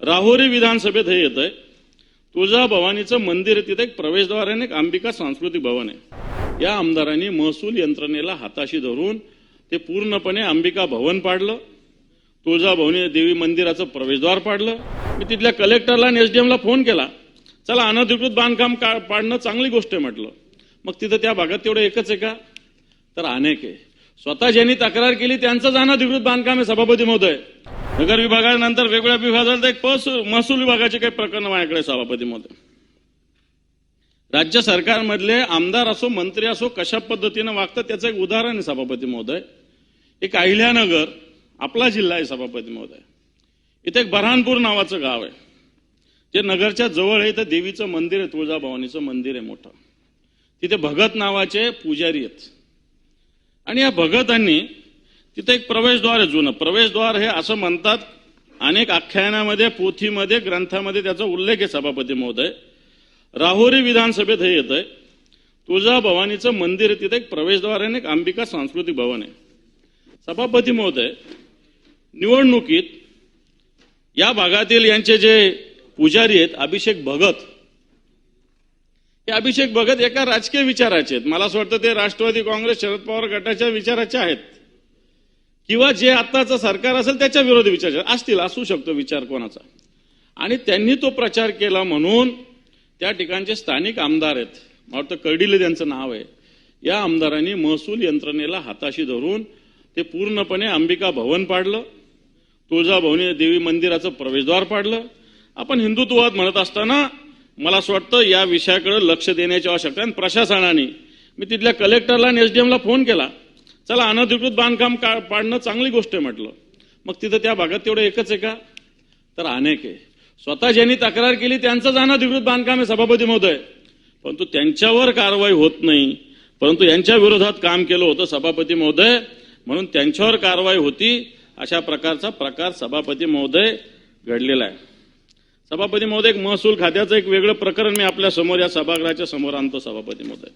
राहुरी विधानसभेत हे येत आहे. तुळजाभवानीचं मंदिर आहे, तिथे एक प्रवेशद्वार आहे आणि एक अंबिका सांस्कृतिक भवन आहे. या आमदारांनी महसूल यंत्रणेला हाताशी धरून ते पूर्णपणे अंबिका भवन पाडलं, तुळजाभवानी देवी मंदिराचं प्रवेशद्वार पाडलं. मी तिथल्या कलेक्टरला आणि एसडीएमला फोन केला, चला अनधिकृत बांधकाम पाडणं चांगली गोष्ट आहे म्हटलं. मग तिथं त्या भागात तेवढं एकच आहे का? तर अनेक आहे. स्वतः ज्यांनी तक्रार केली त्यांचंच अनधिकृत बांधकाम आहे. सभापती महोदय, नगर विभागानंतर वेगवेगळ्या विभागात एक महसूल विभागाचे काही प्रकरण माझ्याकडे. सभापती महोदय, राज्य सरकारमधले आमदार असो मंत्री असो कशा पद्धतीनं वागतात त्याचं एक उदाहरण आहे. सभापती महोदय, एक अहिल्यानगर आपला जिल्हा आहे. सभापती महोदय, इथे एक बऱ्हाणपूर नावाचं गाव आहे, जे नगरच्या जवळ आहे. इथं देवीचं मंदिर आहे, तुळजाभवानीचं मंदिर आहे मोठं. तिथे भगत नावाचे पुजारी आहेत आणि या भगतांनी तिथे एक प्रवेशद्वार आहे, जुनं प्रवेशद्वार. हे असं म्हणतात, अनेक आख्यानामध्ये, पोथीमध्ये, ग्रंथामध्ये त्याचा उल्लेख आहे. सभापती महोदय, राहुरी विधानसभेत हे येत आहे. तुळजाभवानीचं मंदिर आहे, तिथे एक प्रवेशद्वार आहे आणि एक अंबिका सांस्कृतिक भवन आहे. सभापती महोदय, निवडणुकीत या भागातील यांचे जे पुजारी आहेत अभिषेक भगत, हे अभिषेक भगत एका राजकीय विचाराचे आहेत. मला असं वाटतं ते राष्ट्रवादी काँग्रेस शरद पवार गटाच्या विचाराचे आहेत किंवा जे आत्ताचं सरकार असेल त्याच्या विरोधी विचाराचे असतील, असू शकतो विचार कोणाचा. आणि त्यांनी तो प्रचार केला म्हणून त्या ठिकाणचे स्थानिक आमदार आहेत, मला वाटतं कर्डिले त्यांचं नाव आहे, या आमदारांनी महसूल यंत्रणेला हाताशी धरून ते पूर्णपणे अंबिका भवन पाडलं, तुळजाभवानी देवी मंदिराचं प्रवेशद्वार पाडलं. आपण हिंदुत्ववाद म्हणत असताना मला असं वाटतं या विषयाकडे लक्ष देण्याची आवश्यकता आहे. प्रशासनाने, मी तिथल्या कलेक्टरला आणि एसडीएमला फोन केला, चला अनधिकृत बांधकाम पाडणं चांगली गोष्ट आहे म्हटलं. मग तिथं त्या भागात तेवढं एकच आहे का? तर अनेक आहे. स्वतः ज्यांनी तक्रार केली त्यांचंच अनधिकृत बांधकाम आहे. सभापती महोदय, परंतु त्यांच्यावर कारवाई होत नाही, परंतु यांच्या विरोधात काम केलं होतं. सभापती महोदय, म्हणून त्यांच्यावर कारवाई होती. अशा प्रकारचा प्रकार सभापती महोदय घडलेला आहे. सभापती महोदय, एक महसूल खात्याचं एक वेगळं प्रकरण मी आपल्या समोर या सभागृहाच्या समोर आणतो. सभापती महोदय,